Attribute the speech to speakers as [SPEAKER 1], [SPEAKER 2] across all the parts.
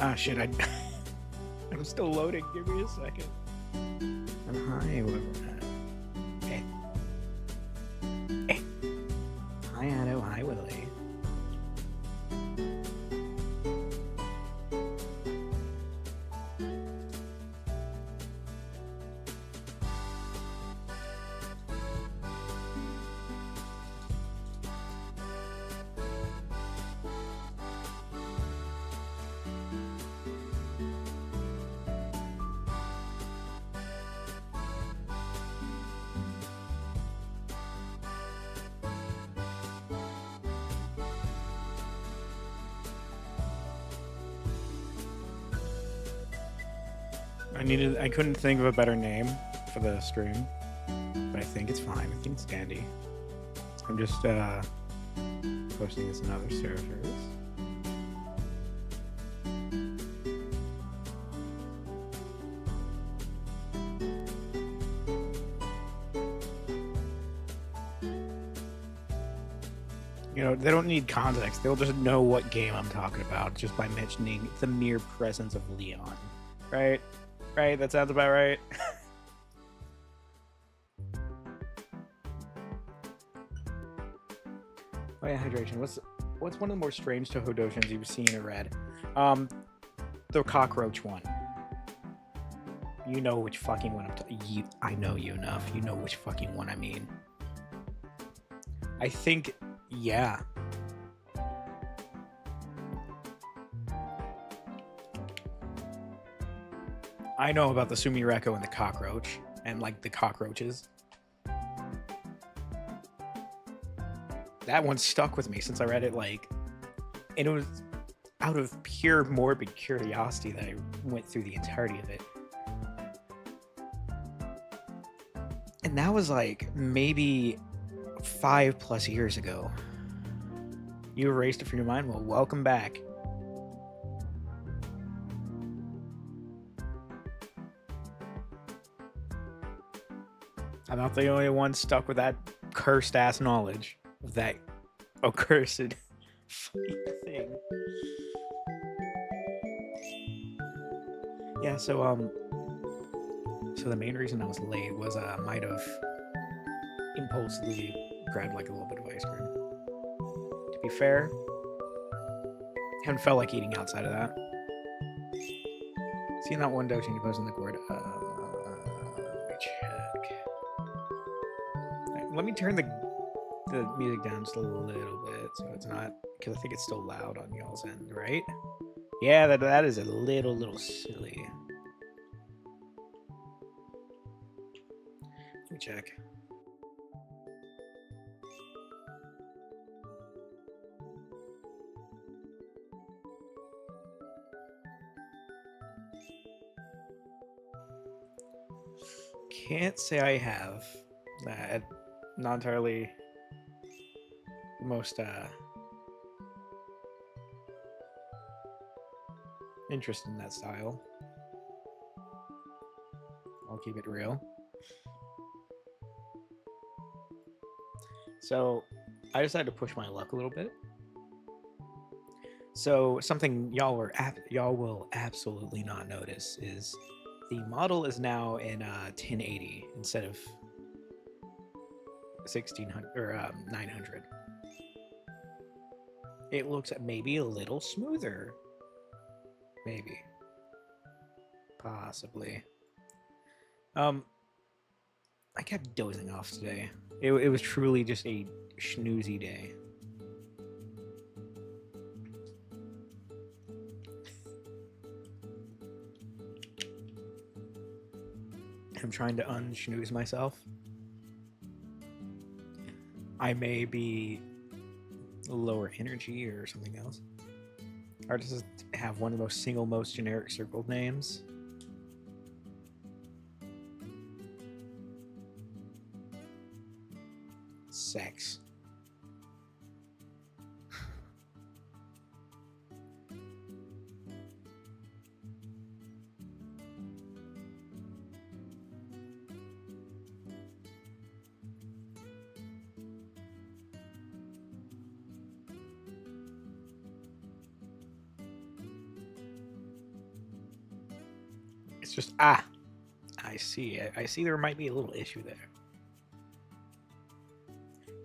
[SPEAKER 1] Ah, shit, I'm still loading. Give me a second. And hi, whoever. Hey. Hey. Hi, Addo. Hi, Willie. I couldn't think of a better name for the stream, but I think it's fine. I think it's dandy. I'm just posting this in other servers. You know, they don't need context. They'll just know what game I'm talking about just by mentioning the mere presence of Leon. Right? Right? That sounds about right. Oh yeah, hydration. What's one of the more strange Tohodoshins you've seen or read? The cockroach one. You know which fucking one I'm talking. I know you enough. You know which fucking one I mean. I think, yeah. I know about the Sumireko and the cockroach, and like the cockroaches. That one stuck with me since I read it, like, and it was out of pure morbid curiosity that I went through the entirety of it. And that was like maybe 5+ years ago. You erased it from your mind? Well, welcome back. I'm not the only one stuck with that cursed ass knowledge of that accursed thing. Yeah, so the main reason I was late was I might have impulsively grabbed like a little bit of ice cream. To be fair, haven't felt like eating outside of that. Seeing that one dosing you post in the cord. Let me check. Right, let me turn the music down just a little bit so it's not, because I think it's still loud on y'all's end, right? Yeah, that is a little silly. Let me check. Can't say I have. Not entirely the most interested in that style. I'll keep it real. So I decided to push my luck a little bit. So something y'all will absolutely not notice is the model is now in 1080 instead of 1600 or 900. It looks maybe a little smoother. Maybe. Possibly. I kept dozing off today. It was truly just a snoozy day. I'm trying to unsnooze myself. I may be lower energy or something else. Or does it have one of the most generic circled names? Sex. It's just, I see it. I see there might be a little issue there.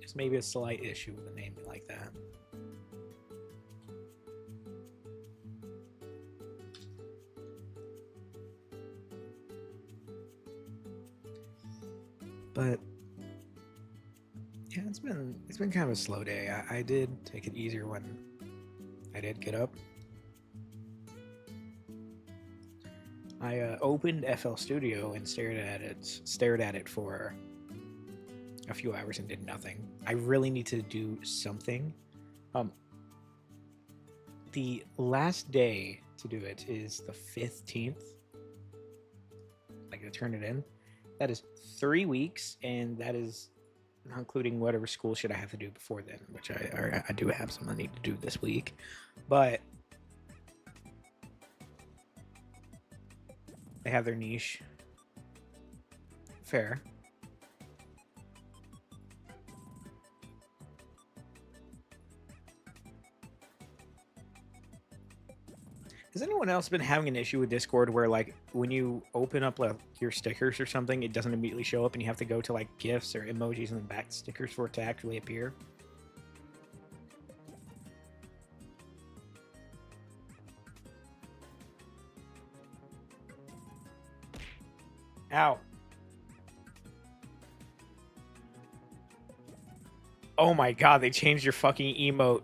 [SPEAKER 1] Just maybe a slight issue with a name like that. But yeah, it's been kind of a slow day. I did take it easier when I did get up. I opened FL Studio and stared at it for a few hours and did nothing. I really need to do something. The last day to do it is the 15th. Like to turn it in. That is 3 weeks, and that is not including whatever school shit I have to do before then, which I do have some I need to do this week. But they have their niche. Fair. Has anyone else been having an issue with Discord where, like, when you open up like your stickers or something, it doesn't immediately show up and you have to go to like GIFs or emojis and then back stickers for it to actually appear? Ow. Oh my god, they changed your fucking emote.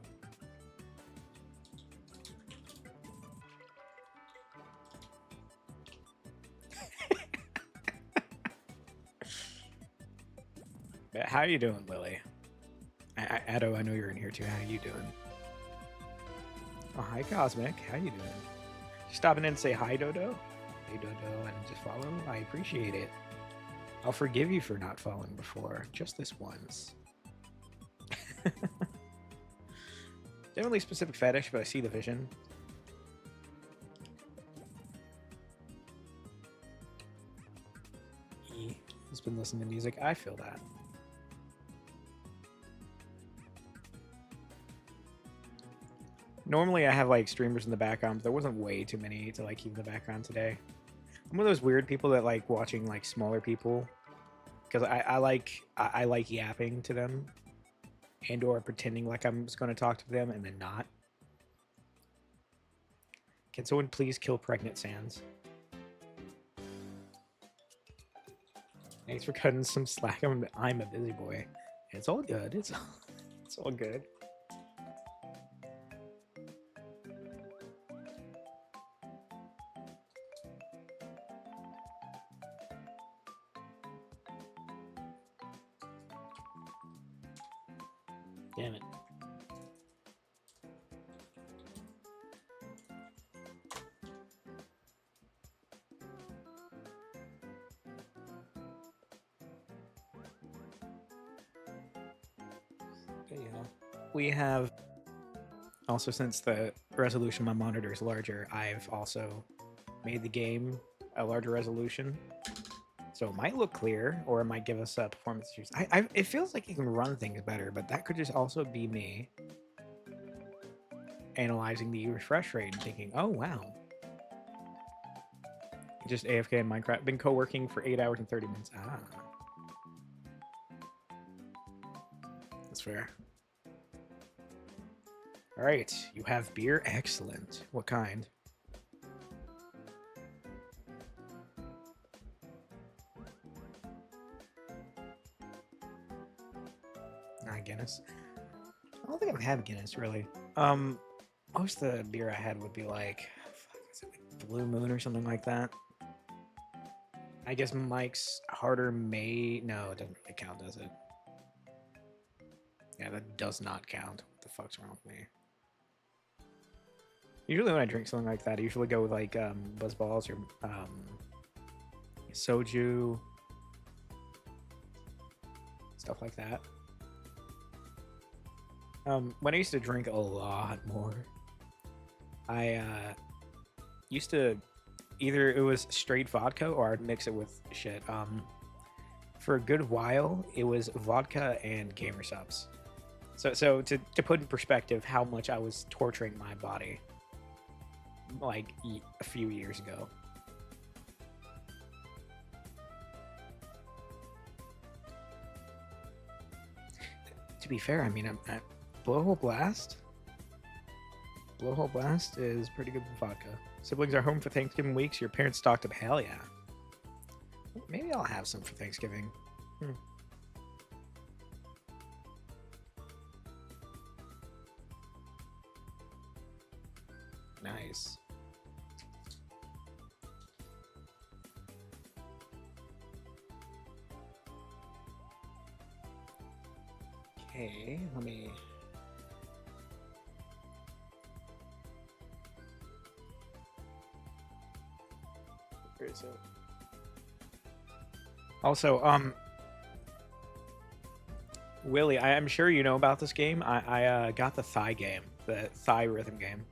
[SPEAKER 1] How you doing, Lily? Addo, I know you're in here too. How you doing? Oh, hi, Cosmic. How you doing? Just stopping in and say hi, Dodo. Hey, Dodo, and just follow. I appreciate it. I'll forgive you for not following before, just this once. Definitely specific fetish, but I see the vision. He has been listening to music. I feel that. Normally I have like streamers in the background, but there wasn't way too many to like keep in the background today. I'm one of those weird people that like watching like smaller people because I like yapping to them and or pretending like I'm just going to talk to them and then not. Can someone please kill Pregnant Sans? Thanks for cutting some slack. I'm a busy boy. It's all good. It's all good. Damn it. Okay, yeah. We have also, since the resolution of my monitor is larger, I've also made the game a larger resolution. So it might look clear, or it might give us performance issues. It feels like you can run things better, but that could just also be me analyzing the refresh rate and thinking, oh, wow. Just AFK in Minecraft. Been co-working for 8 hours and 30 minutes. Ah. That's fair. All right, you have beer. Excellent. What kind? Guinness. I don't think I've had Guinness really. Most of the beer I had would be like, is it like Blue Moon or something like that. I guess Mike's Harder May. No, it doesn't really count, does it? Yeah, that does not count. What the fuck's wrong with me? Usually when I drink something like that, I usually go with like Buzz Balls or soju, stuff like that. When I used to drink a lot more, I used to either it was straight vodka or I'd mix it with shit. For a good while, it was vodka and gamer subs. So to put in perspective how much I was torturing my body, like a few years ago. be fair, I mean, Blowhole Blast. Blowhole Blast is pretty good with vodka. Siblings are home for Thanksgiving weeks. Your parents stocked up. Hell yeah. Maybe I'll have some for Thanksgiving. Nice. Okay, let me... Where is it? Also, Willie, I'm sure you know about this game. I got the Thigh game, the Thigh rhythm game.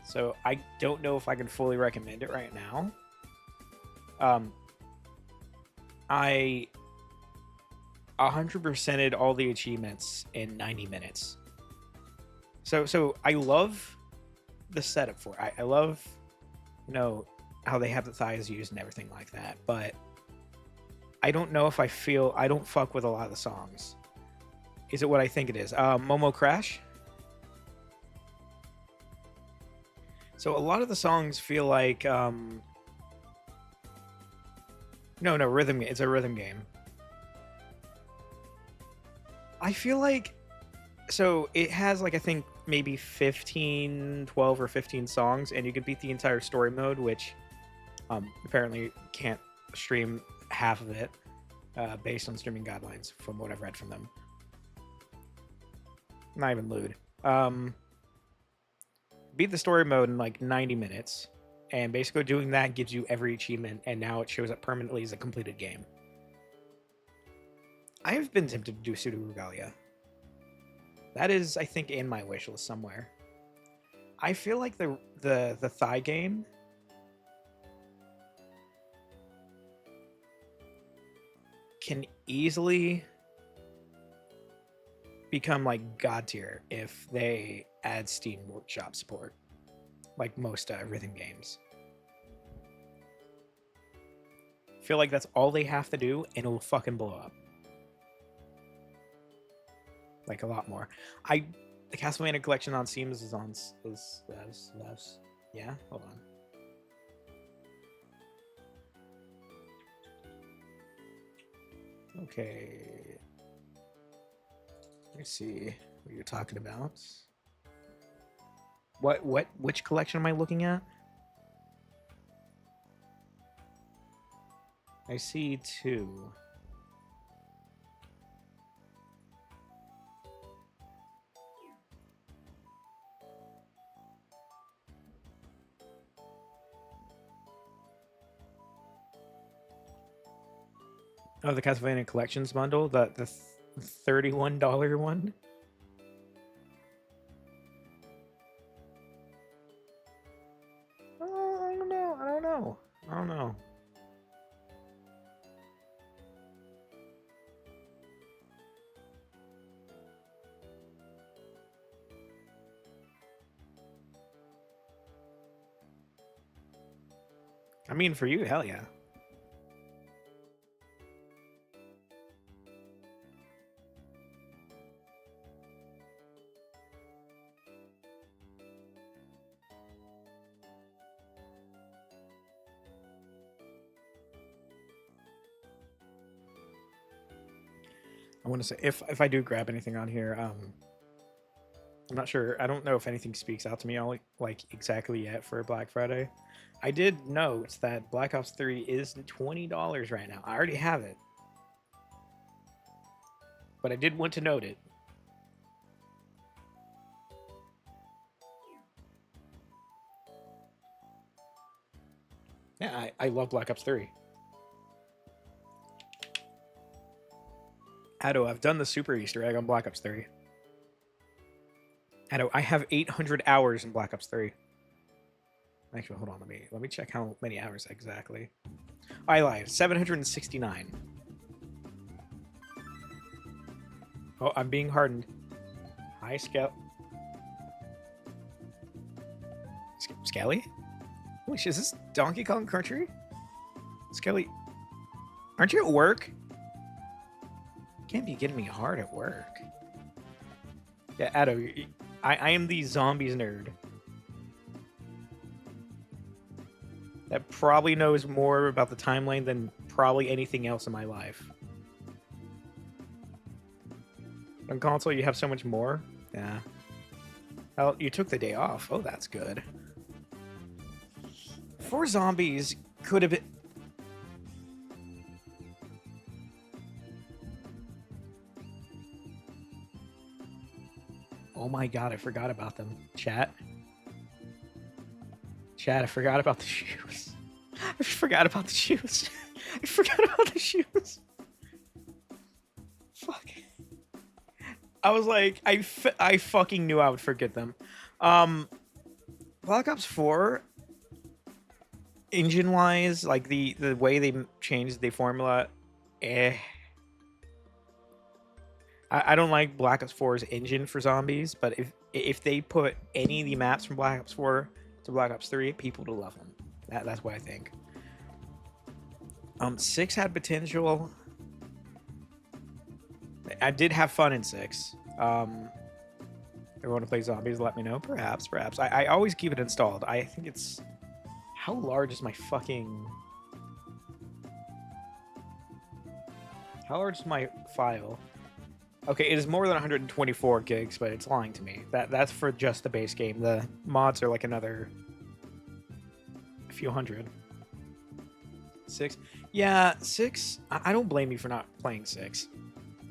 [SPEAKER 1] So I don't know if I can fully recommend it right now. I 100%ed all the achievements in 90 minutes. So I love the setup for it. I love, you know, how they have the thighs used and everything like that. But I don't know if I don't fuck with a lot of the songs. Is it what I think it is? Momo Crash? So a lot of the songs feel like no, rhythm. It's a rhythm game. I feel like, so it has like, I think maybe 12 or 15 songs, and you could beat the entire story mode, which apparently can't stream half of it based on streaming guidelines from what I've read from them. Not even lewd. Beat the story mode in like 90 minutes, and basically doing that gives you every achievement, and now it shows up permanently as a completed game. I have been tempted to do Pseudo Regalia. That is, I think, in my wish list somewhere. I feel like the Thigh game can easily become like God tier if they add Steam Workshop support, like most rhythm games. I feel like that's all they have to do, and it'll fucking blow up. Like a lot more. The Castlevania collection on Steam is on yeah, hold on. Okay. Let me see what you're talking about. Which collection am I looking at? I see two. Oh, the Castlevania Collections bundle, the $31 one. Oh, I don't know. I mean, for you, hell yeah. I want to say, if I do grab anything on here, I'm not sure. I don't know if anything speaks out to me all like exactly yet for Black Friday. I did note that Black Ops 3 is $20 right now. I already have it, but I did want to note it. Yeah, I love Black Ops 3. Addo, I've done the super Easter egg on Black Ops 3. Addo, I have 800 hours in Black Ops 3. Actually, hold on, let me check how many hours exactly. I lied, 769. Oh, I'm being hardened. Hi, Skelly? Holy shit, is this Donkey Kong Country? Skelly, aren't you at work? Can't be getting me hard at work. Yeah, Addo, I am the zombies nerd that probably knows more about the timeline than probably anything else in my life. On console, you have so much more. Yeah. Oh, you took the day off. Oh, that's good. 4 Zombies could have been... Oh my god, I forgot about them. Chat. Chat, I forgot about the shoes. I forgot about the shoes. I forgot about the shoes. Fuck. I was like, I fucking knew I would forget them. Black Ops 4, engine-wise, like the way they changed the formula, I don't like Black Ops 4's engine for zombies, but if they put any of the maps from Black Ops 4 to Black Ops 3, people would love them. That's what I think. 6 had potential. I did have fun in 6. Everyone want to play zombies, let me know. Perhaps. I always keep it installed. I think it's... How large is my fucking... How large is my file? Okay, it is more than 124 gigs, but it's lying to me. That's for just the base game. The mods are like another... a few hundred. 6? Yeah, 6... I don't blame you for not playing 6.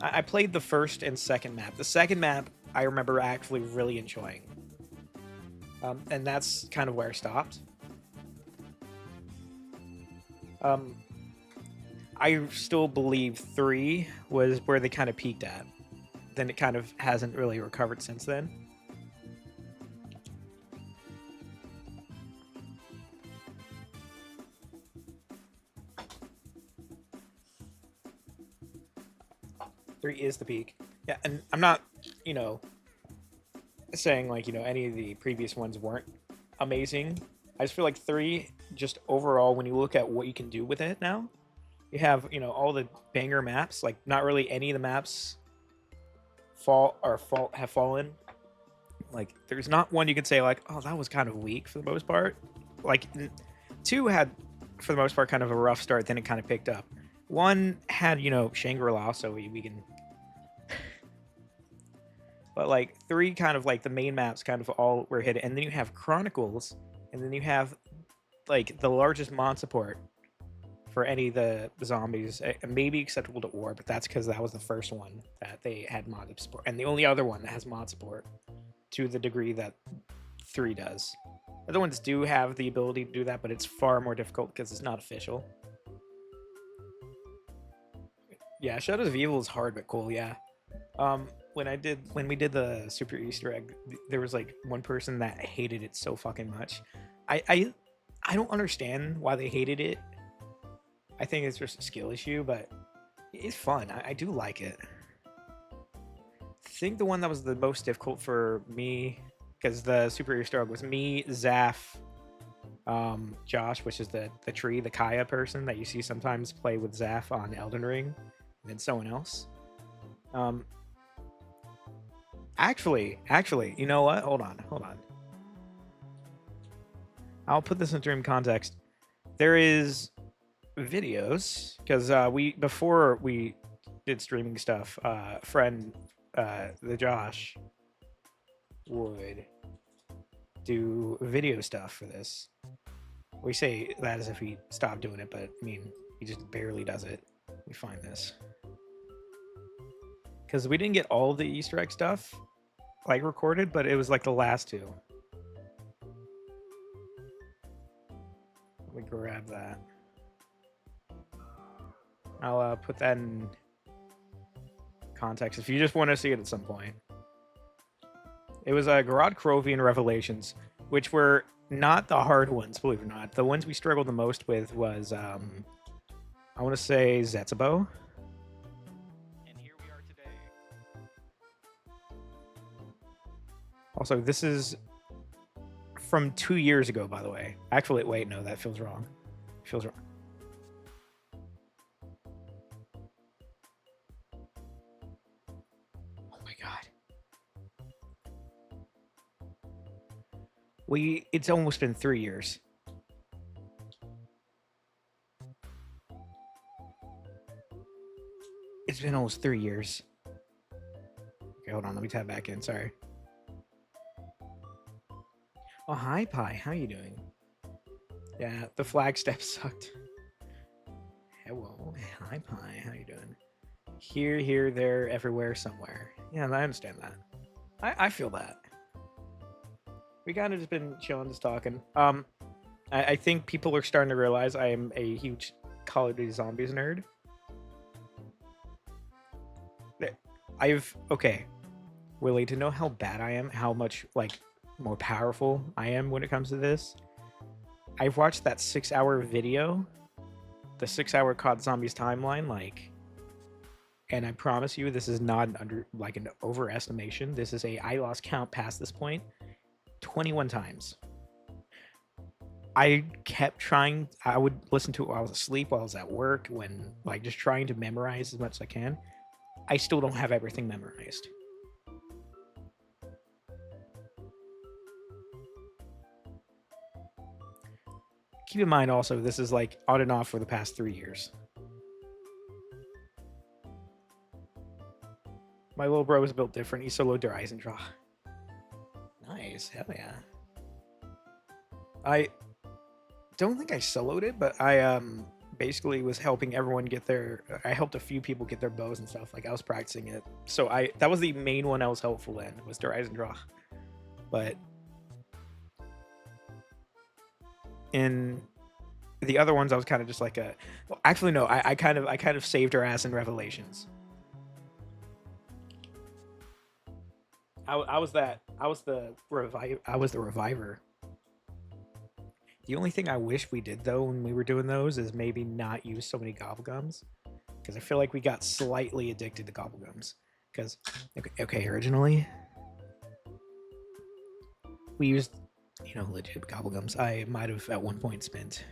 [SPEAKER 1] I played the first and second map. The second map, I remember actually really enjoying. And that's kind of where I stopped. I still believe 3 was where they kind of peaked at. Then it kind of hasn't really recovered since then. Three is the peak. Yeah, and I'm not, you know, saying like, you know, any of the previous ones weren't amazing. I just feel like 3, just overall, when you look at what you can do with it now, you have, you know, all the banger maps. Like, not really any of the maps have fallen. Like, there's not one you could say like, oh, that was kind of weak for the most part. Like, 2 had, for the most part, kind of a rough start. Then it kind of picked up. 1 had, you know, Shangri-La, so we can... But, like, 3 kind of, like, the main maps kind of all were hit. And then you have Chronicles, and then you have, like, the largest mod support for any of the zombies. Maybe acceptable to War, but that's because that was the first one that they had mod support. And the only other one that has mod support to the degree that 3 does. Other ones do have the ability to do that, but it's far more difficult because it's not official. Yeah, Shadows of Evil is hard but cool, yeah. When we did the Super Easter egg, there was like one person that hated it so fucking much. I don't understand why they hated it. I think it's just a skill issue, but it's fun. I do like it. I think the one that was the most difficult for me, because the Super Easter egg was me, Zaf, Josh, which is the tree, the Kaya person that you see sometimes play with Zaf on Elden Ring, and then someone else. Actually, you know what? Hold on. I'll put this in dream context. There is videos, because before we did streaming stuff, friend, the Josh, would do video stuff for this. We say that as if he stopped doing it, but I mean, he just barely does it. Let me find this. Because we didn't get all of the Easter egg stuff like recorded, but it was like the last 2. Let me grab that. I'll put that in context if you just want to see it at some point. It was Garad Krovian Revelations, which were not the hard ones, believe it or not. The ones we struggled the most with was, I want to say Zetsubo. And here we are today. Also, this is from 2 years ago, by the way. Actually, wait, no, that feels wrong. It feels wrong. It's almost been 3 years. It's been almost 3 years. Okay, hold on. Let me tap back in. Sorry. Oh, hi, Pi. How you doing? Yeah, the flag step sucked. Hello. Hi, Pi. How you doing? Here, there, everywhere, somewhere. Yeah, I understand that. I feel that. We kind of just been chilling, just talking. I think people are starting to realize I am a huge Call of Duty Zombies nerd. Okay, Willie, to know how bad I am, how much like more powerful I am when it comes to this. I've watched that 6-hour video, the 6-hour COD Zombies timeline, and I promise you, this is not an overestimation. This is I lost count past this point 21 times. I kept trying. I would listen to it while I was asleep, while I was at work, when just trying to memorize as much as I can. I still don't have everything memorized. Keep in mind also, this is on and off for the past 3 years. My little bro was built different. He soloed their eyes and draw. Nice. Hell yeah. I don't think I soloed it, but I basically was helping everyone get I helped a few people get their bows and stuff. I was practicing it. So that was the main one I was helpful in, was their eyes and draw. But in the other ones, I was kind of just actually no, I kind of saved her ass in Revelations. I was the reviver. The only thing I wish we did though when we were doing those is maybe not use so many gobblegums, because I feel like we got slightly addicted to gobblegums. Because okay, originally we used legit gobblegums. I might have at one point spent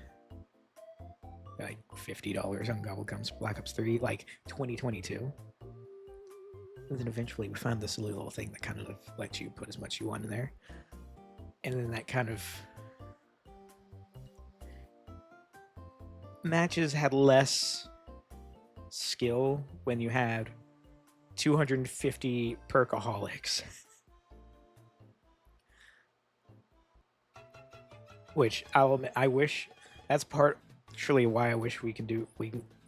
[SPEAKER 1] like $50 on gobblegums Black Ops 3, 2022. And then eventually we found this little thing that kind of lets you put as much you want in there. And then that kind of matches had less skill when you had 250 perkaholics. Which I wish that's partially why I wish we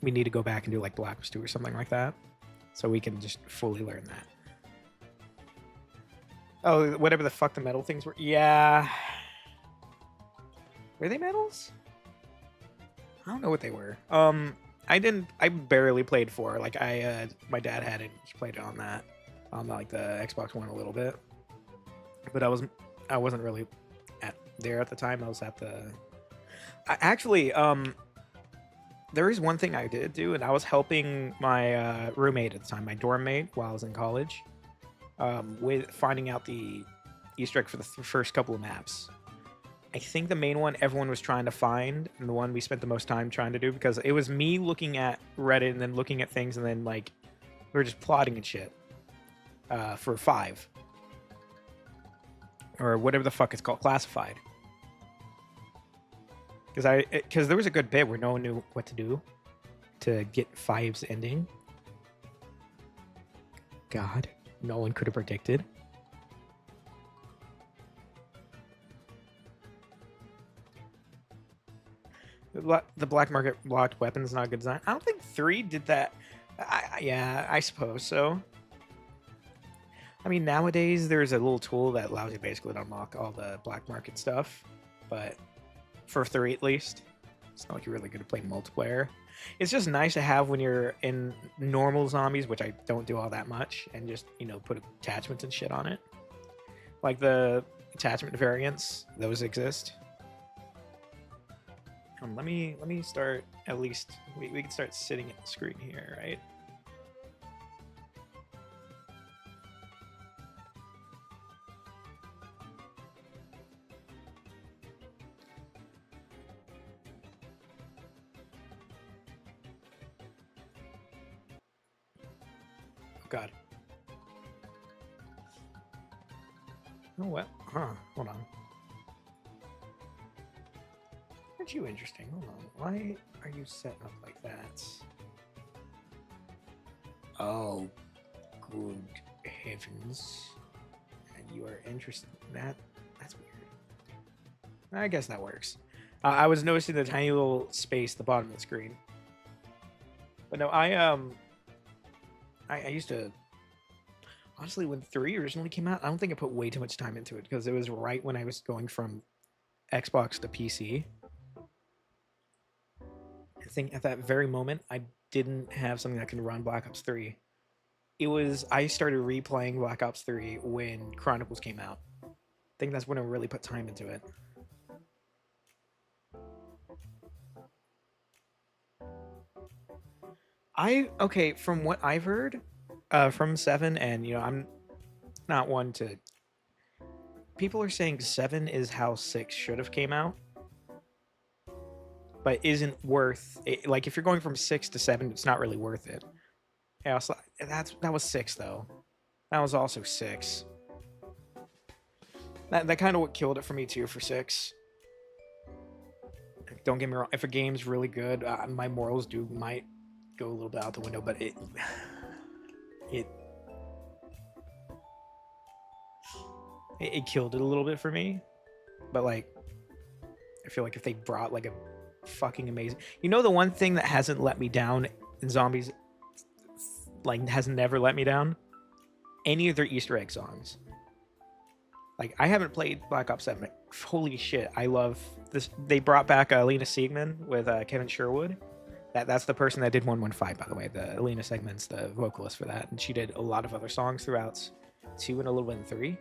[SPEAKER 1] need to go back and do Black Ops 2 or something like that, so we can just fully learn that. Oh, whatever the fuck the metal things were. Yeah. Were they metals? I don't know what they were. I barely played 4. My dad had it. He played it on that, on the Xbox One a little bit. But I wasn't really there at the time. I was at the... there is one thing I did do, and I was helping my roommate at the time, my dorm mate, while I was in college, with finding out the Easter egg for the first couple of maps. I think the main one everyone was trying to find, and the one we spent the most time trying to do, because it was me looking at Reddit and then looking at things, and then we were just plotting and shit for 5. Or whatever the fuck it's called, classified. Because there was a good bit where no one knew what to do to get 5's ending. God, no one could have predicted. The black market blocked weapons, not a good design. I don't think 3 did that. Yeah, I suppose so. I mean, nowadays there's a little tool that allows you basically to unlock all the black market stuff, but for 3 at least, it's not like you're really good to play multiplayer. It's just nice to have when you're in normal zombies, which I don't do all that much, and just put attachments and shit on it. Like the attachment variants, those exist. Let me start, at least we can start sitting at the screen here, right? Oh god. Oh well, huh, hold on. at you interesting. Hold on. Why are you setting up like that? Oh, good heavens. And you are interested in that? That's weird. I guess that works. I was noticing the tiny little space at the bottom of the screen. But no, I used to... Honestly, when 3 originally came out, I don't think I put way too much time into it because it was right when I was going from Xbox to PC. I think at that very moment, I didn't have something that can run Black Ops 3. I started replaying Black Ops 3 when Chronicles came out. I think that's when I really put time into it. Okay, from what I've heard from 7, and I'm not one to... People are saying 7 is how 6 should have came out, but isn't worth it. Like, if you're going from 6 to 7, it's not really worth it. Yeah, so that was 6 though. That was also 6. That kind of what killed it for me too for 6. Don't get me wrong. If a game's really good, my morals might go a little bit out the window, but it killed it a little bit for me. But like, I feel like if they brought like a fucking amazing... the one thing that hasn't let me down in Zombies, like has never let me down? Any of their Easter egg songs. Like, I haven't played Black Ops 7. Holy shit, I love this. They brought back Alina Siegman with Kevin Sherwood. That's the person that did 115, by the way. The Alina Siegman's the vocalist for that. And she did a lot of other songs throughout 2 and a little bit in 3.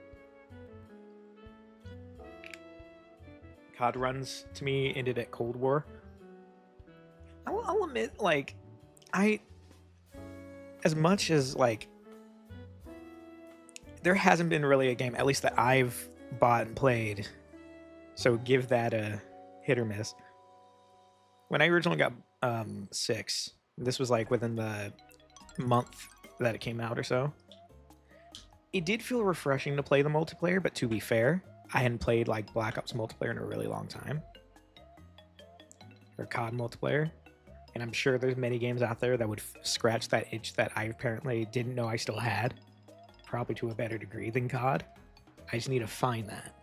[SPEAKER 1] COD runs, to me, ended at Cold War. I'll admit, like, as much as, like, there hasn't been really a game, at least that I've bought and played, so give that a hit or miss. When I originally got 6, this was like within the month that it came out or so, it did feel refreshing to play the multiplayer, but to be fair, I hadn't played like Black Ops multiplayer in a really long time. Or COD multiplayer. And I'm sure there's many games out there that would scratch that itch that I apparently didn't know I still had. Probably to a better degree than COD. I just need to find that.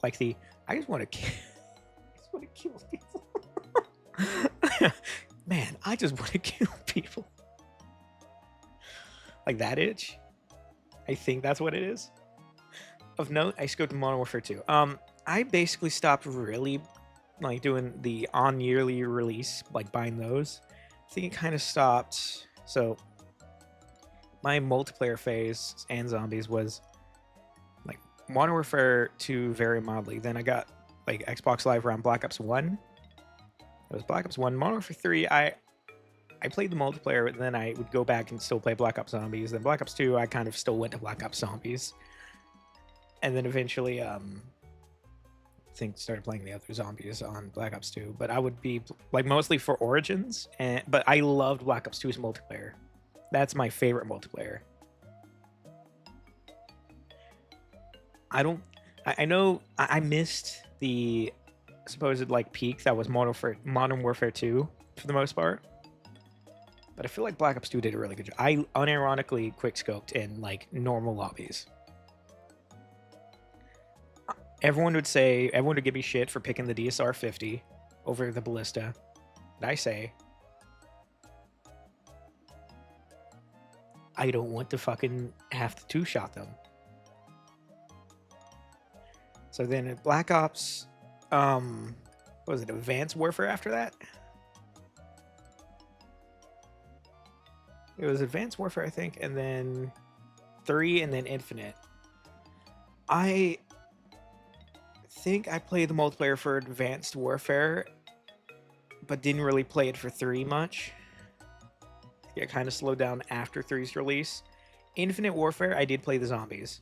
[SPEAKER 1] Like I just want to kill people. Man, I just want to kill people. Like that itch. I think that's what it is. Of note, I scoped Modern Warfare 2. I basically stopped really like doing the on yearly release, like buying those. I think it kind of stopped. So my multiplayer phase and Zombies was like Modern Warfare 2 very mildly. Then I got like Xbox Live around Black Ops 1. It was Black Ops 1. Modern Warfare 3, I played the multiplayer, but then I would go back and still play Black Ops Zombies. Then Black Ops 2, I kind of still went to Black Ops Zombies. And then eventually, I think started playing the other Zombies on Black Ops 2. But I would be like mostly for Origins, but I loved Black Ops 2's multiplayer. That's my favorite multiplayer. I know I missed the supposed like peak that was Modern Warfare 2 for the most part. But I feel like Black Ops 2 did a really good job. I unironically quickscoped in like normal lobbies. Everyone would give me shit for picking the DSR 50 over the Ballista. And I say, I don't want to fucking have to two-shot them. So then at Black Ops, what was it, Advanced Warfare after that? It was Advanced Warfare, I think, and then 3, and then Infinite. I think I played the multiplayer for Advanced Warfare, but didn't really play it for 3 much. It kind of slowed down after 3's release. Infinite Warfare, I did play the Zombies.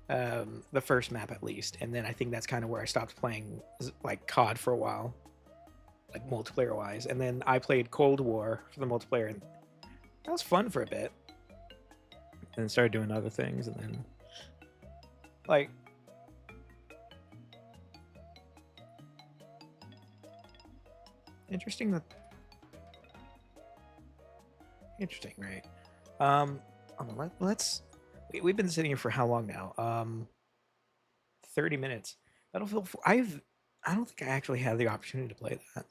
[SPEAKER 1] The first map at least. And then I think that's kind of where I stopped playing like COD for a while. Like multiplayer wise. And then I played Cold War for the multiplayer, and that was fun for a bit. And then started doing other things, and then like Interesting that. Interesting, right? Hold on, we've been sitting here for how long now? 30 minutes. Battlefield 4. I don't think I actually had the opportunity to play that.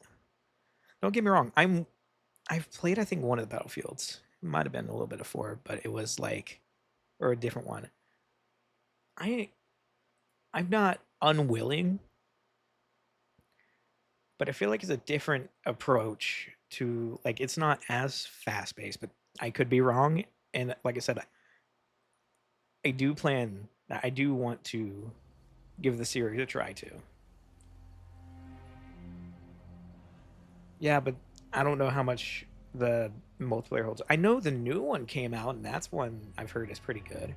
[SPEAKER 1] Don't get me wrong. I've played I think one of the Battlefields. It might have been a little bit of 4, but it was like or a different one. I'm not unwilling, but I feel like it's a different approach to like it's not as fast paced, but I could be wrong. And like I said, I do want to give the series a try too. Yeah, but I don't know how much the multiplayer holds. I know the new one came out, and that's one I've heard is pretty good.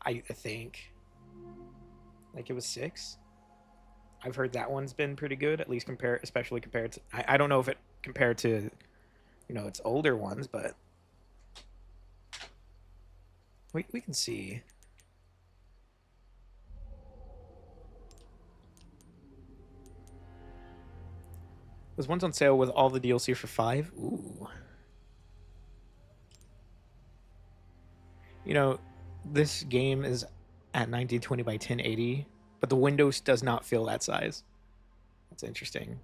[SPEAKER 1] I think, like it was 6. I've heard that one's been pretty good, at least especially compared to. I don't know if it compared to, its older ones, but we can see. Was one's on sale with all the DLC for 5. Ooh. This game is at 1920 by 1080, but the Windows does not feel that size. That's interesting.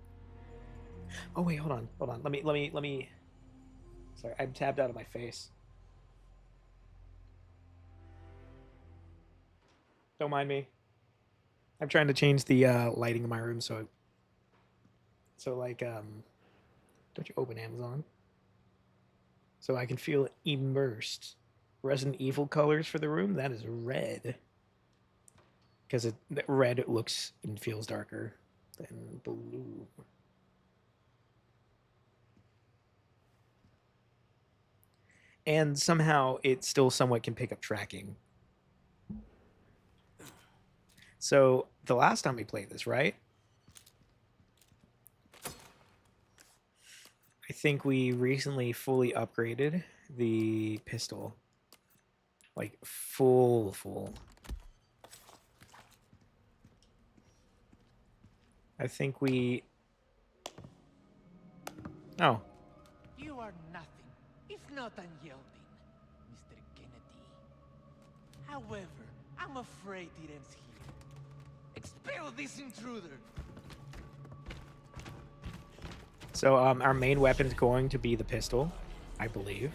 [SPEAKER 1] Oh wait, hold on. Let me. Sorry, I'm tabbed out of my face. Don't mind me. I'm trying to change the lighting in my room so like don't you open Amazon? So I can feel immersed. Resident Evil colors for the room, that is red. Because red looks and feels darker than blue. And somehow it still somewhat can pick up tracking. So the last time we played this, right? I think we recently fully upgraded the pistol. Like full. I think we... Oh.
[SPEAKER 2] You are nothing, if not unyielding, Mr. Kennedy. However, I'm afraid it ends here. Expel this intruder!
[SPEAKER 1] So our main weapon is going to be the pistol, I believe.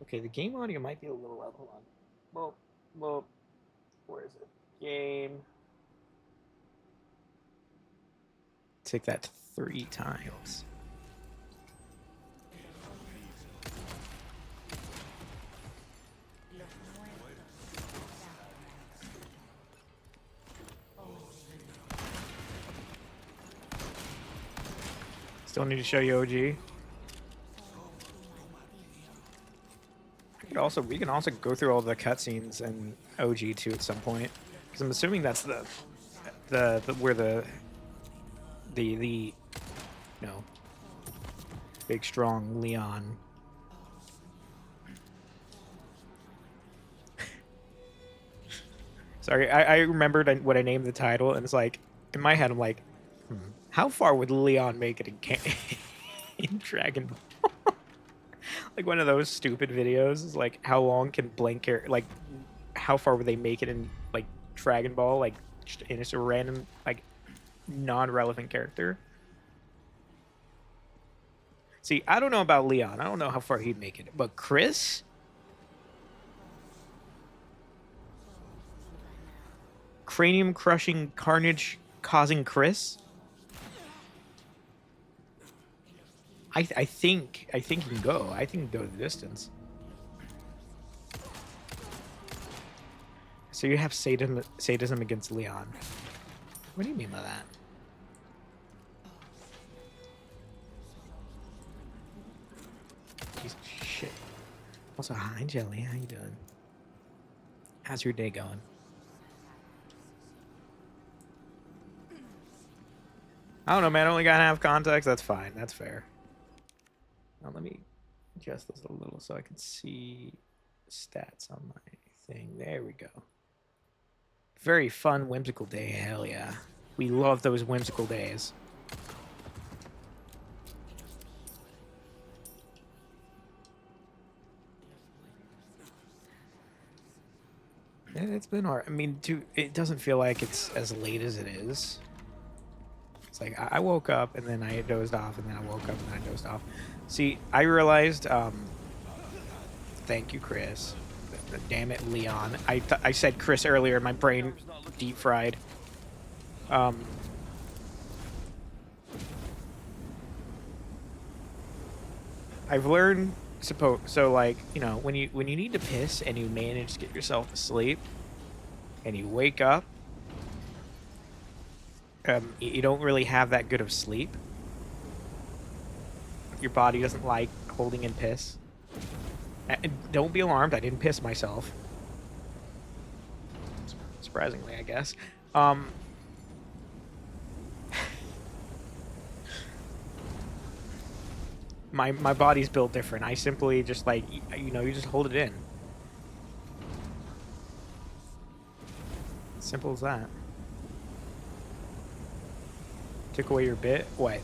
[SPEAKER 1] Okay, the game audio might be a little loud. Hold on. Well, where is it? Game. Take that 3 times. Still need to show you OG. We can also go through all the cutscenes and OG too at some point, because I'm assuming that's where the big strong Leon. Sorry, I remembered what I named the title, and it's like in my head I'm like, how far would Leon make it in Dragon Ball? Like one of those stupid videos is like, how long can blank like how far would they make it in like Dragon Ball, like in just a random like non-relevant character. See, I don't know about Leon. I don't know how far he'd make it, but Chris, cranium crushing carnage causing Chris. I think he can go. I think he can go the distance. So you have sadism against Leon. What do you mean by that? Piece of shit. Also, hi Jelly, how you doing? How's your day going? I don't know, man. I only gotta have context. That's fine. That's fair. Now let me adjust this a little so I can see stats on my thing. There we go. Very fun, whimsical day. Hell yeah. We love those whimsical days. It's been hard. I mean, it doesn't feel like it's as late as it is. It's like I woke up and then I dozed off and then I woke up and then I dozed off. See, I realized, thank you, Chris. Damn it, Leon. I said Chris earlier, my brain deep fried. I've learned, so like, you know, when you need to piss and you manage to get yourself to sleep and you wake up, you don't really have that good of sleep. Your body doesn't like holding in piss. And don't be alarmed, I didn't piss myself. Surprisingly, I guess. My body's built different. I simply just, like, you know, you just hold it in. Simple as that. Took away your bit? What?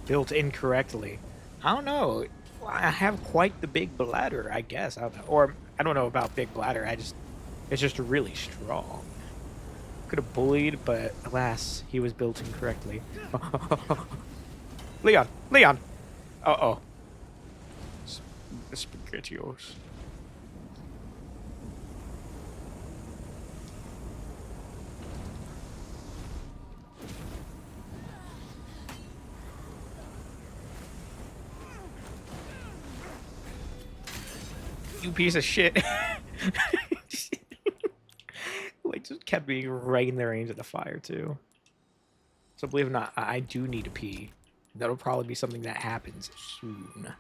[SPEAKER 1] Built incorrectly. I don't know. I have quite the big bladder, I guess. I don't know. Or, I don't know about big bladder. It's just really strong. Could have bullied, but alas, he was built incorrectly. Leon! Leon! Uh-oh. SpaghettiOs. You piece of shit. Like, just kept being right in the range of the fire, too. So, believe it or not, I do need to pee. That'll probably be something that happens soon.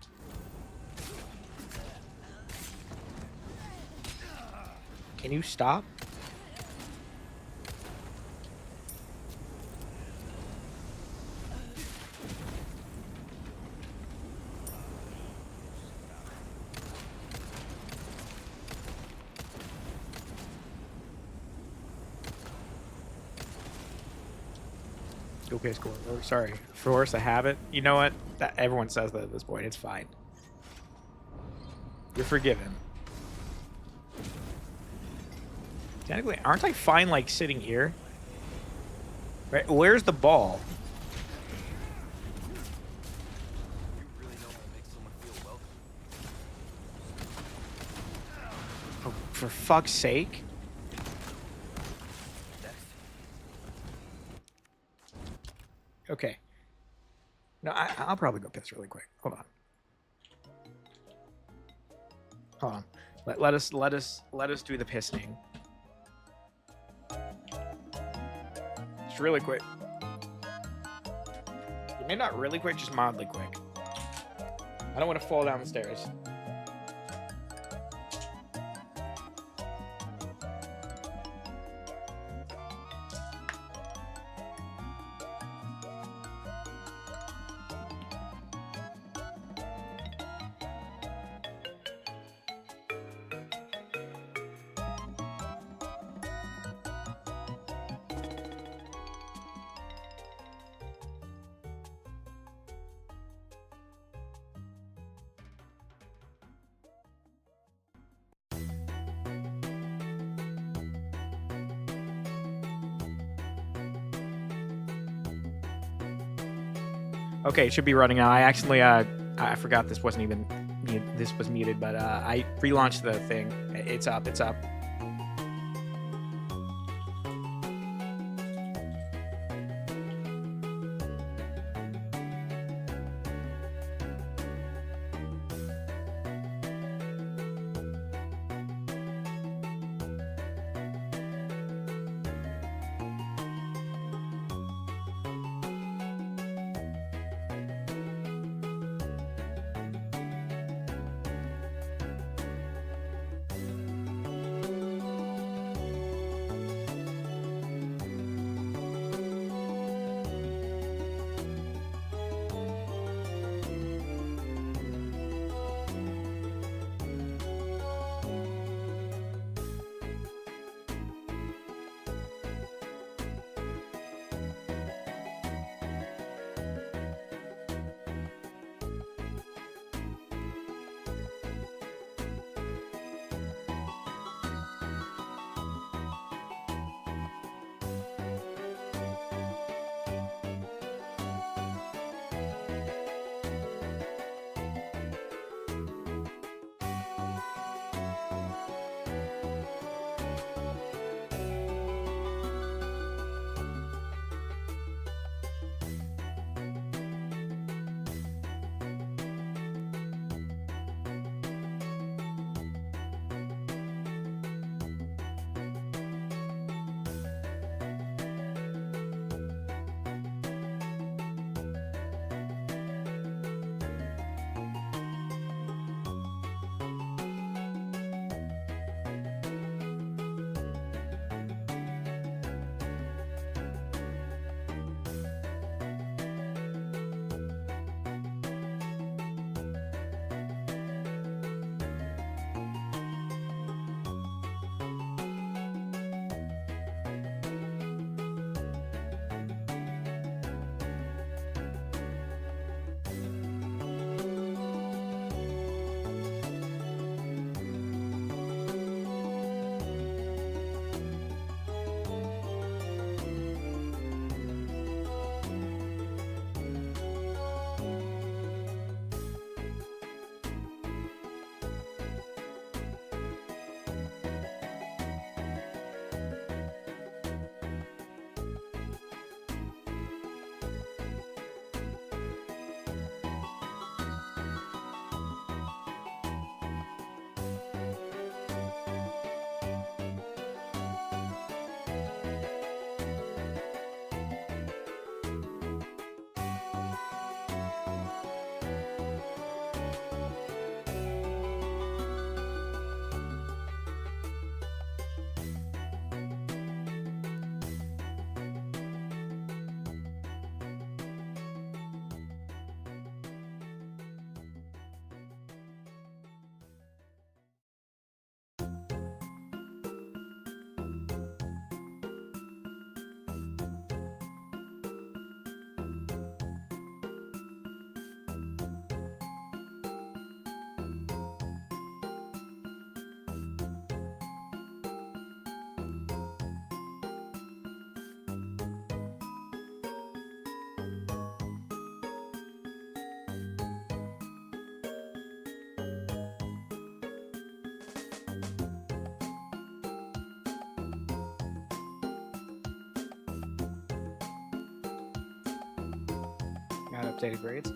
[SPEAKER 1] Can you stop? Okay, score. Oh, sorry. Force a habit. You know what? Everyone says that at this point. It's fine. You're forgiven. Technically, aren't I fine, like, sitting here? Right? Where's the ball?
[SPEAKER 3] You really know how to make someone feel welcome.
[SPEAKER 1] Oh, for fuck's sake. Okay. No, I'll probably go piss really quick. Hold on. Hold on. Let us do the pissing. Just really quick. You may not really quick, just mildly quick. I don't want to fall down the stairs. Okay, it should be running now. I actually, I forgot this wasn't even, this was muted, but I relaunched the thing. It's up, it's up. updated grades.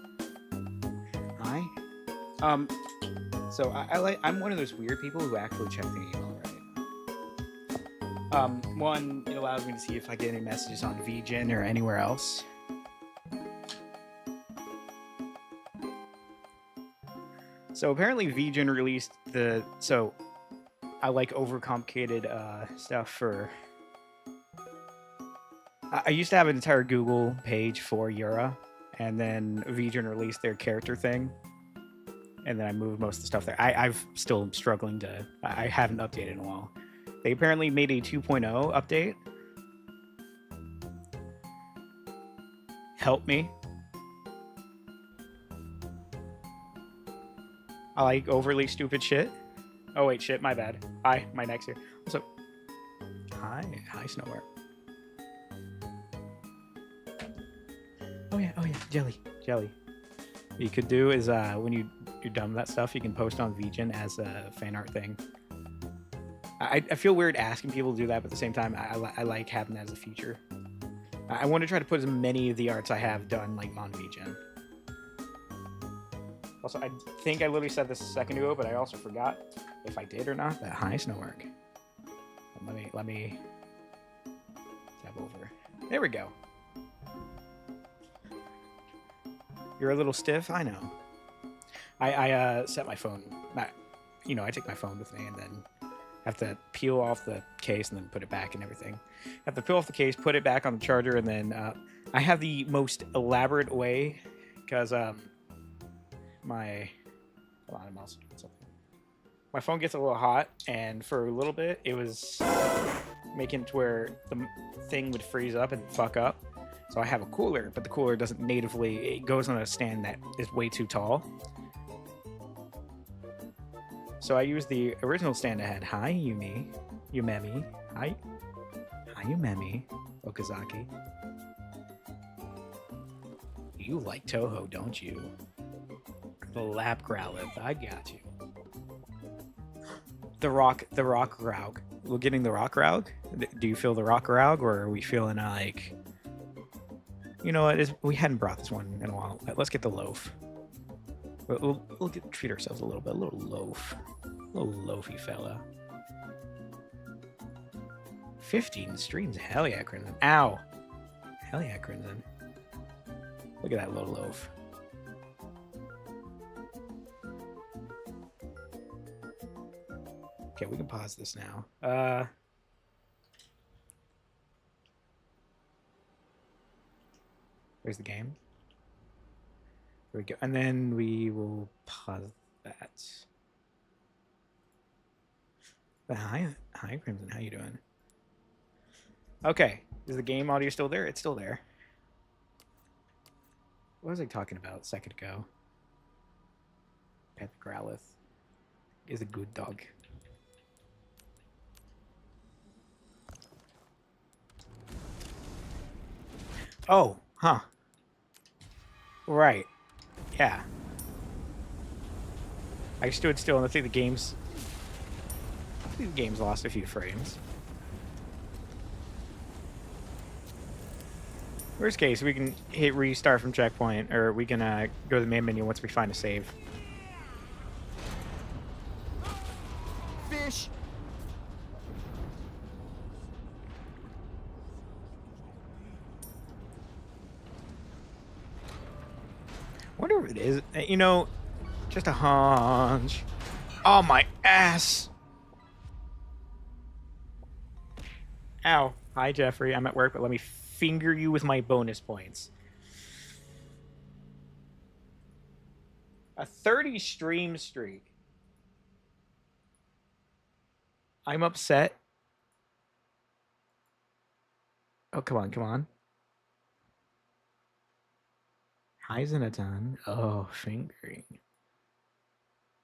[SPEAKER 1] Hi. So I'm one of those weird people who actually check the email, right? One, it allows me to see if I get any messages on VGen or anywhere else. So apparently VGen released I like overcomplicated stuff for. I used to have an entire Google page for Yura, and then VGen released their character thing, and then I moved most of the stuff there. I've still struggling to. I haven't updated in a while. They apparently made a 2.0 update. Help me. I like overly stupid shit. Oh wait, shit, my bad. Hi, my neck's here. Also, hi, Snowware. Oh yeah, jelly. What you could do is when you're done with that stuff, you can post on VGen as a fan art thing. I feel weird asking people to do that, but at the same time, I like having that as a feature. I want to try to put as many of the arts I have done like on VGen. Also, I think I literally said this a second ago, but I also forgot if I did or not. That high snow work. Let me tab over. There we go. You're a little stiff. I know. I set my phone. I take my phone with me and then have to peel off the case and then put it back and everything. Have to peel off the case, put it back on the charger, and then I have the most elaborate way because my phone gets a little hot, and for a little bit it was making it to where the thing would freeze up and fuck up. So I have a cooler, but the cooler doesn't natively, it goes on a stand that is way too tall. So I use the original stand I had. Hi, Yumemi. Hi, Yumemi. Okazaki. You like Toho, don't you? The lap growlith, I got you. The rock raug. We're getting the rock raug? Do you feel the rock raug, or are we feeling like... You know what? We hadn't brought this one in a while. Let's get the loaf. We'll treat ourselves a little bit. A little loaf. A little loafy fella. 15 streams. Hell yeah, Crimson. Ow. Hell yeah, Crimson. Look at that little loaf. Okay, we can pause this now. Where's the game? There we go. And then we will pause that. But hi, Crimson. How you doing? Okay. Is the game audio still there? It's still there. What was I talking about a second ago? Pet Growlith is a good dog. Oh, huh. Right. Yeah. I stood still and I think the game's lost a few frames. Worst case, we can hit restart from checkpoint, or we can go to the main menu once we find a save.
[SPEAKER 3] Fish.
[SPEAKER 1] Whatever it is, just a hunch. Oh, my ass. Ow. Hi, Jeffrey. I'm at work, but let me finger you with my bonus points. A 30 stream streak. I'm upset. Oh, come on. Hi, Xenoton. Oh, fingering.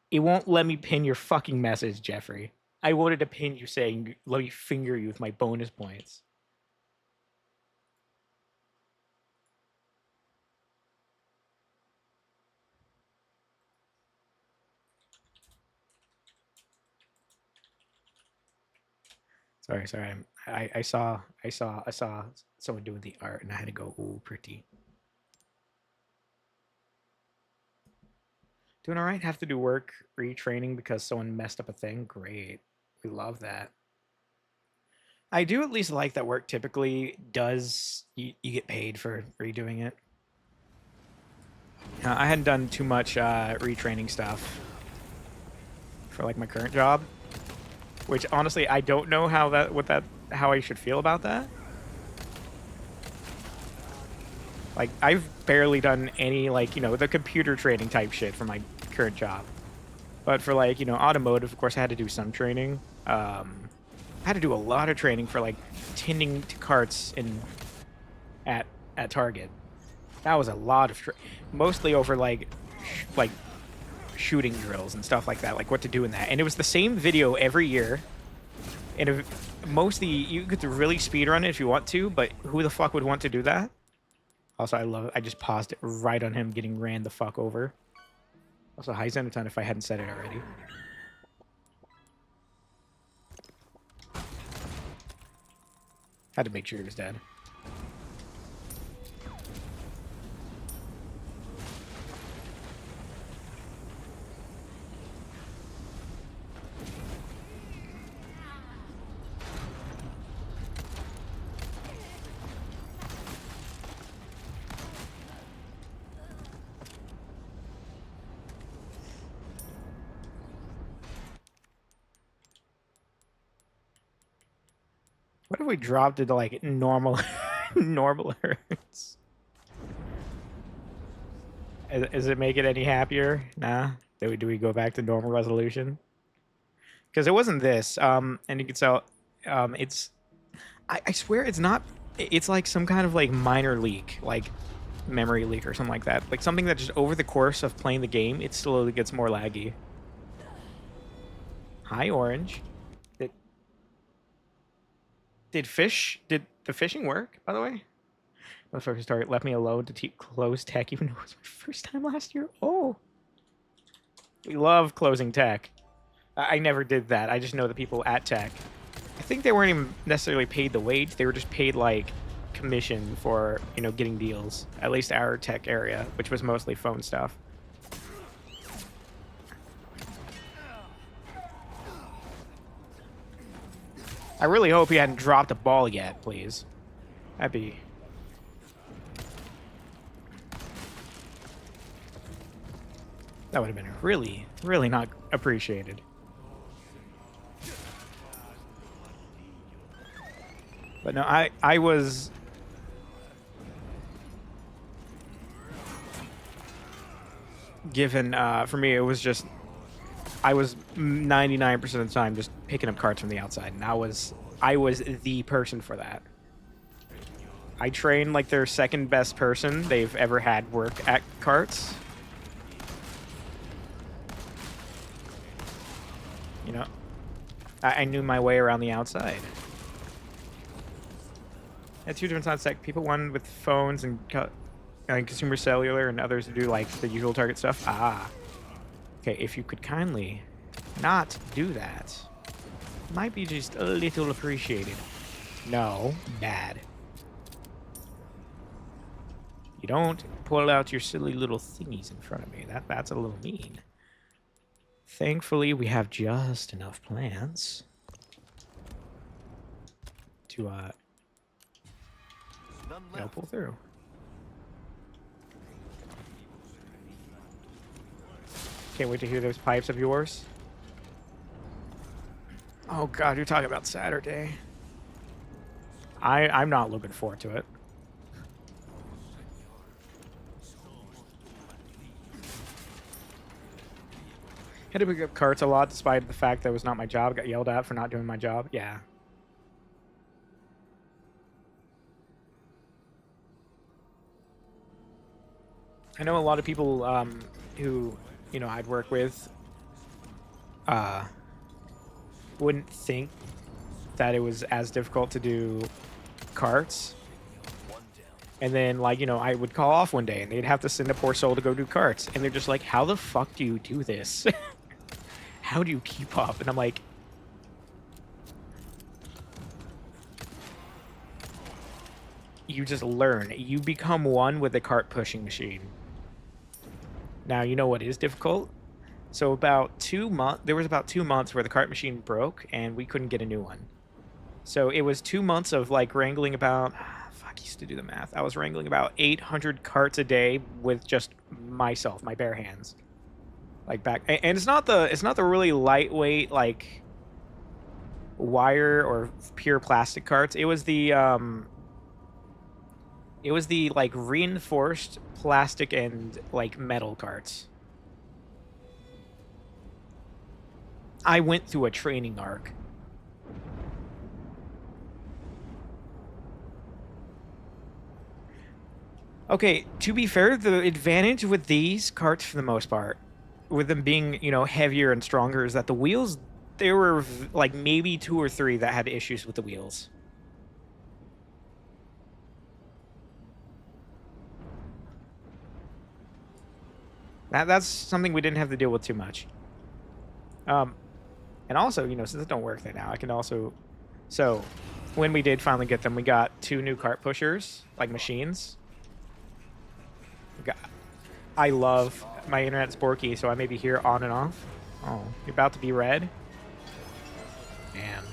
[SPEAKER 1] It won't let me pin your fucking message, Jeffrey. I wanted to pin you saying, let me finger you with my bonus points. Sorry. I saw someone doing the art, and I had to go, ooh, pretty. Doing all right. Have to do work retraining because someone messed up a thing. Great. We love that. I do at least like that work typically does you get paid for redoing it. I hadn't done too much retraining stuff for like my current job, which honestly I don't know how I should feel about that. Like I've barely done any like the computer training type shit for my current job, but for like automotive, of course I had to do some training. I had to do a lot of training for like tending to carts at Target. That was a lot of mostly over like shooting drills and stuff like that, like what to do in that. And it was the same video every year. And mostly you could really speed run it if you want to, but who the fuck would want to do that? Also, I just paused it right on him getting ran the fuck over. Also, high Xenoton if I hadn't said it already. Had to make sure he was dead. What if we dropped it to like normal normal hertz? Does it make it any happier? Nah. Do we go back to normal resolution? Because it wasn't this. And you can tell it's I swear it's not, it's like some kind of like minor leak, like memory leak or something like that. Like something that just over the course of playing the game, it slowly gets more laggy. Hi, Orange. Did the fishing work, by the way? Motherfucker started left me alone to close tech, even though it was my first time last year. Oh, we love closing tech. I never did that. I just know the people at tech. I think they weren't even necessarily paid the wage. They were just paid like commission for getting deals. At least our tech area, which was mostly phone stuff. I really hope he hadn't dropped a ball yet, please. That'd be... That would have been really, really not appreciated. But no, I was... Given, for me, it was just... I was 99% of the time just picking up carts from the outside, and I was the person for that. I trained like their second best person they've ever had work at carts. I knew my way around the outside. At two different sides, like people, one with phones and consumer cellular, and others who do like the usual Target stuff. Ah. Okay, if you could kindly not do that, might be just a little appreciated. No, bad. You don't pull out your silly little thingies in front of me. That's a little mean. Thankfully, we have just enough plants to pull through. Can't wait to hear those pipes of yours. Oh god, you're talking about Saturday. I'm not looking forward to it. Had to pick up carts a lot despite the fact that it was not my job. Got yelled at for not doing my job. Yeah. I know a lot of people who I'd work with wouldn't think that it was as difficult to do carts. And then, like, I would call off one day and they'd have to send a poor soul to go do carts. And they're just like, how the fuck do you do this? How do you keep up? And I'm like, you just learn. You become one with the cart pushing machine. Now, you know what is difficult? So there was about 2 months where the cart machine broke and we couldn't get a new one. So it was 2 months of like wrangling about, fuck, I used to do the math. I was wrangling about 800 carts a day with just myself, my bare hands. Like back, and it's not the really lightweight like wire or pure plastic carts. It was the like reinforced plastic and like metal carts. I went through a training arc. Okay, to be fair, the advantage with these carts for the most part, with them being, heavier and stronger, is that the wheels, there were like maybe 2 or 3 that had issues with the wheels. That's something we didn't have to deal with too much. And also, since it don't work there now, I can also... So, when we did finally get them, we got 2 new cart pushers, like machines. I love my internet's borky, so I may be here on and off. Oh, you're about to be red? Man.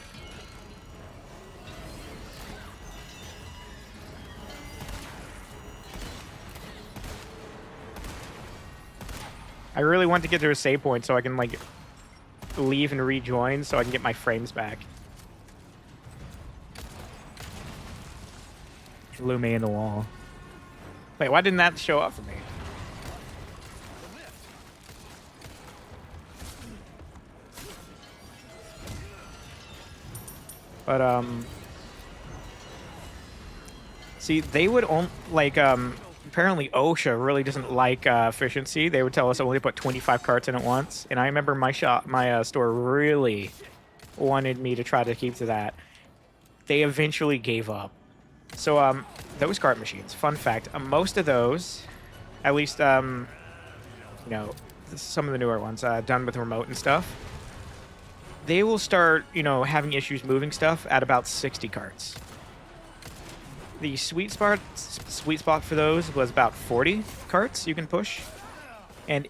[SPEAKER 1] I really want to get to a save point so I can, like, leave and rejoin so I can get my frames back. Blew me in the wall. Wait, why didn't that show up for me? But, see, they would apparently OSHA really doesn't like efficiency. They would tell us only to put 25 carts in at once. And I remember my store really wanted me to try to keep to that. They eventually gave up. So, those cart machines, fun fact, most of those, at least, some of the newer ones, done with remote and stuff, they will start, having issues moving stuff at about 60 carts. The sweet spot for those was about 40 carts you can push. And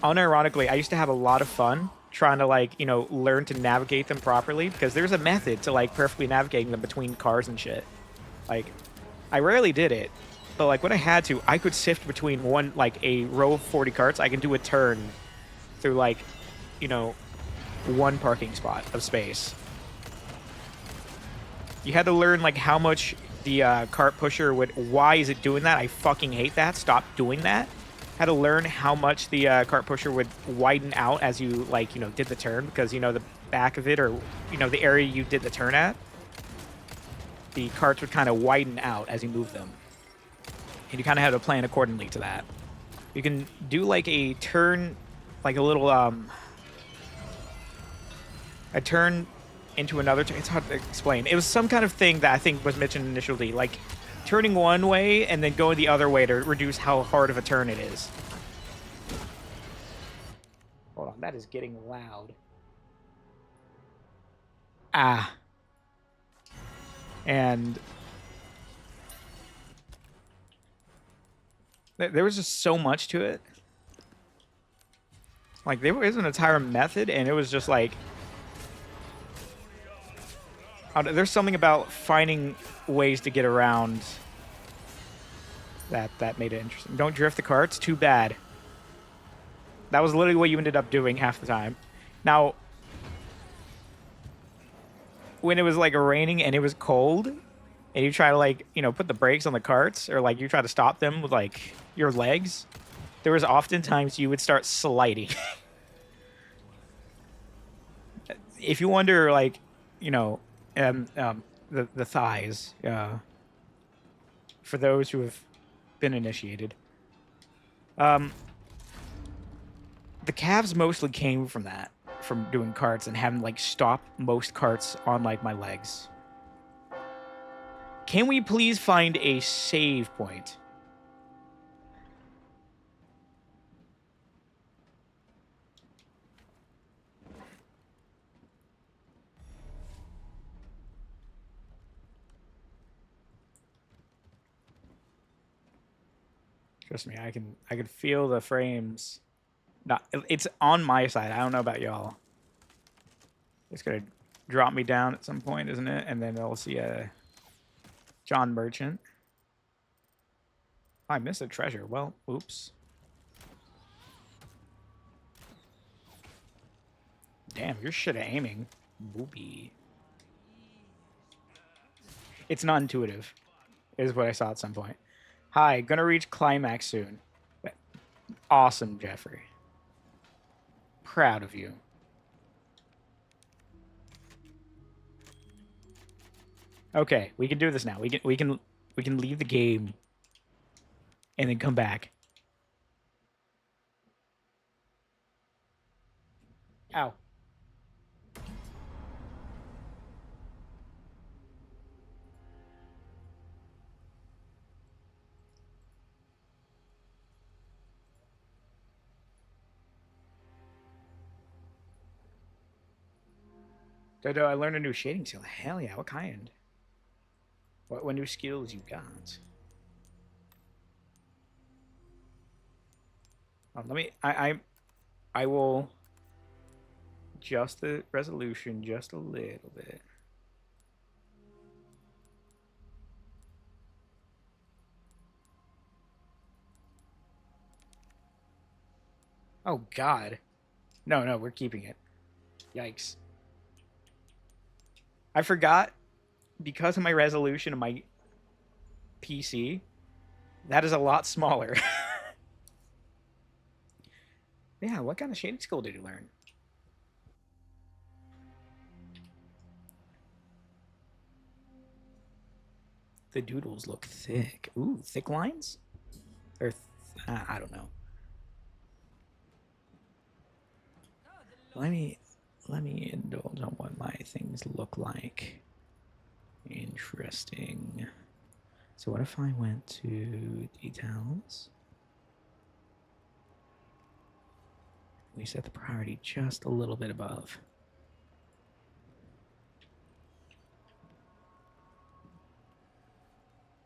[SPEAKER 1] unironically, I used to have a lot of fun trying to, like, learn to navigate them properly, because there's a method to, like, perfectly navigating them between cars and shit. Like, I rarely did it, but, like, when I had to, I could sift between a row of 40 carts. I can do a turn through, like, one parking spot of space. You had to learn, like, how much the cart pusher would... Why is it doing that? I fucking hate that. Stop doing that. Had to learn how much the cart pusher would widen out as you, like, did the turn, because, the back of it, or, the area you did the turn at, the carts would kind of widen out as you move them. And you kind of had to plan accordingly to that. You can do, like, a turn, like a little, a turn into another turn. It's hard to explain. It was some kind of thing that I think was mentioned initially, like turning one way and then going the other way to reduce how hard of a turn it is. Hold on, that is getting loud. Ah. And there was just so much to it. Like, there was an entire method, and it was just like... There's something about finding ways to get around that made it interesting. Don't drift the carts. Too bad. That was literally what you ended up doing half the time. Now, when it was, like, raining and it was cold, and you try to, like, put the brakes on the carts, or, like, you try to stop them with, like, your legs, there was often times you would start sliding. If you wonder, like, the thighs, for those who have been initiated, the calves mostly came from that, from doing carts and having, like, stop most carts on, like, my legs. Can we please find a save point? Trust me, I can feel the frames. Not, it's on my side. I don't know about y'all. It's gonna drop me down at some point, isn't it? And then we'll see a John Merchant. I missed a treasure. Well, oops. Damn, you're shit at aiming. Booby. It's not intuitive, is what I saw at some point. Hi, gonna reach climax soon. Awesome, Jeffrey. Proud of you. Okay, we can do this now. We can leave the game and then come back. Ow. Dodo, I learned a new shading skill. Hell yeah, what kind? What new skills you got? Let me I will adjust the resolution just a little bit. Oh god. No, we're keeping it. Yikes. I forgot because of my resolution of my PC, that is a lot smaller. Yeah, what kind of shading skill did you learn? The doodles look thick. Ooh, thick lines? Or I don't know. Let me indulge on what my things look like. Interesting. So what if I went to details? We set the priority just a little bit above.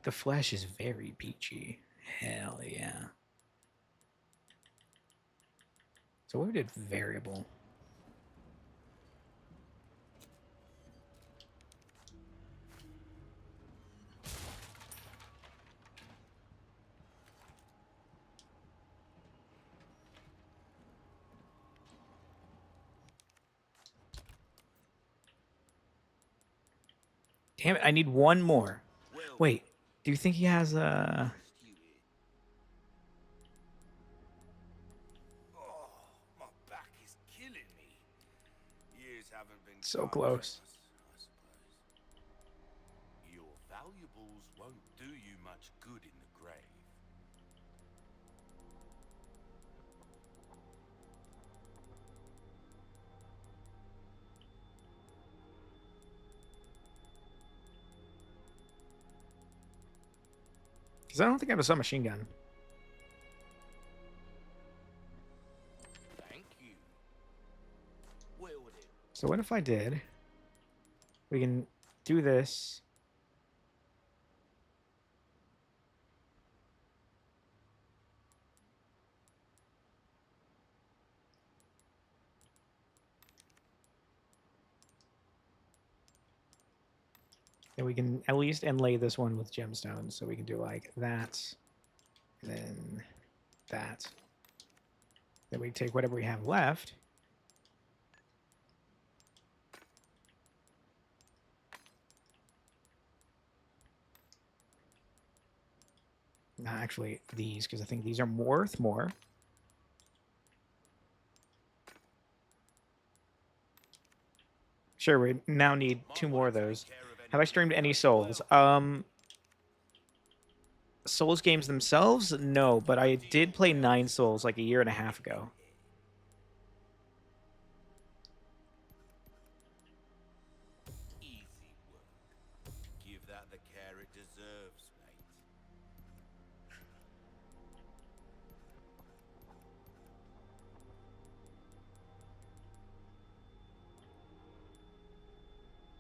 [SPEAKER 1] The flesh is very peachy. Hell yeah. So what we did variable. Damn it, I need one more. Wait, do you think he has a...
[SPEAKER 3] Oh, my back is killing me. Years haven't been
[SPEAKER 1] So
[SPEAKER 3] kind
[SPEAKER 1] close.
[SPEAKER 3] to us, I suppose. Your valuables won't do you much good in the grave.
[SPEAKER 1] Because I don't think I have a submachine gun.
[SPEAKER 3] Thank you. Well then.
[SPEAKER 1] So what if I did? We can do this. And we can at least inlay this one with gemstones. So we can do like that. And then that. Then we take whatever we have left. Not actually these, because I think these are worth more. Sure, we now need 2 more of those. Have I streamed any Souls? Souls games themselves? No, but I did play 9 Souls like a year and a half ago.
[SPEAKER 3] Easy work. Give that the care it deserves, mate.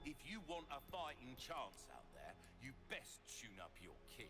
[SPEAKER 3] If you want a fighting chance out there, you best tune up your kit.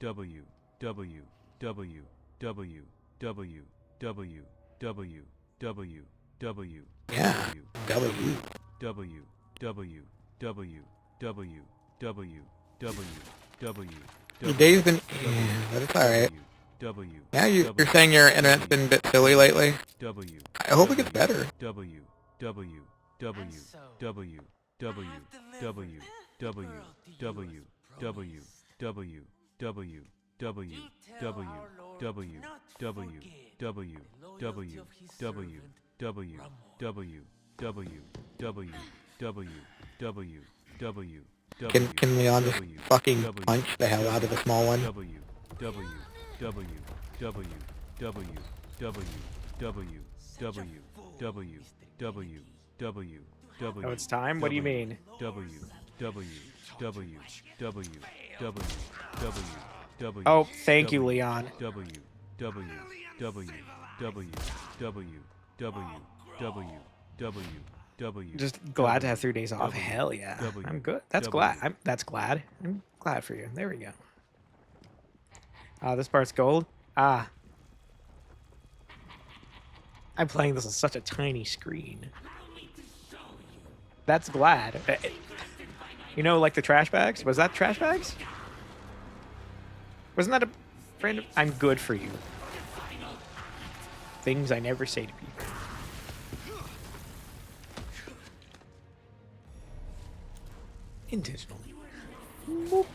[SPEAKER 4] W W W W W W W W W
[SPEAKER 5] Yeah. W.
[SPEAKER 4] W W W W W W
[SPEAKER 5] Your day's been... Yeah, but it's alright.
[SPEAKER 4] W
[SPEAKER 5] Yeah, you're saying your internet's been a bit silly lately?
[SPEAKER 4] W
[SPEAKER 5] I hope it gets better.
[SPEAKER 4] W W W
[SPEAKER 2] And so,
[SPEAKER 4] W W
[SPEAKER 2] I have
[SPEAKER 4] W
[SPEAKER 2] delivered
[SPEAKER 4] W
[SPEAKER 2] the pearl to
[SPEAKER 4] W
[SPEAKER 2] you as
[SPEAKER 4] W
[SPEAKER 2] promised.
[SPEAKER 4] W W W
[SPEAKER 2] You tell
[SPEAKER 4] W
[SPEAKER 2] our Lord
[SPEAKER 4] W
[SPEAKER 2] not
[SPEAKER 4] W
[SPEAKER 2] forget
[SPEAKER 4] W
[SPEAKER 2] the loyalty
[SPEAKER 4] W
[SPEAKER 2] of his
[SPEAKER 4] W
[SPEAKER 2] servant,
[SPEAKER 4] W
[SPEAKER 2] Ramon.
[SPEAKER 4] W W W W W W
[SPEAKER 5] Can Leon just fucking punch the hell out of the small one?
[SPEAKER 4] W W W W W W W
[SPEAKER 2] Such a
[SPEAKER 4] W
[SPEAKER 2] fool,
[SPEAKER 4] W
[SPEAKER 2] Mr.
[SPEAKER 4] W
[SPEAKER 2] Kennedy.
[SPEAKER 4] W W
[SPEAKER 1] Oh, it's time? What do you mean?
[SPEAKER 4] W W W W W W W
[SPEAKER 1] Oh, thank you, Leon.
[SPEAKER 4] W W W W W W W W W
[SPEAKER 1] Just glad to have 3 days off. Hell yeah.
[SPEAKER 4] W,
[SPEAKER 1] I'm good. That's
[SPEAKER 4] W.
[SPEAKER 1] glad. That's glad. I'm glad for you. There we go. This part's gold. Ah. I'm playing this on such a tiny screen. That's glad. You know, like the trash bags? Was that trash bags? Wasn't that a friend of... I'm good for you. Things I never say to people. Intentionally. Boop.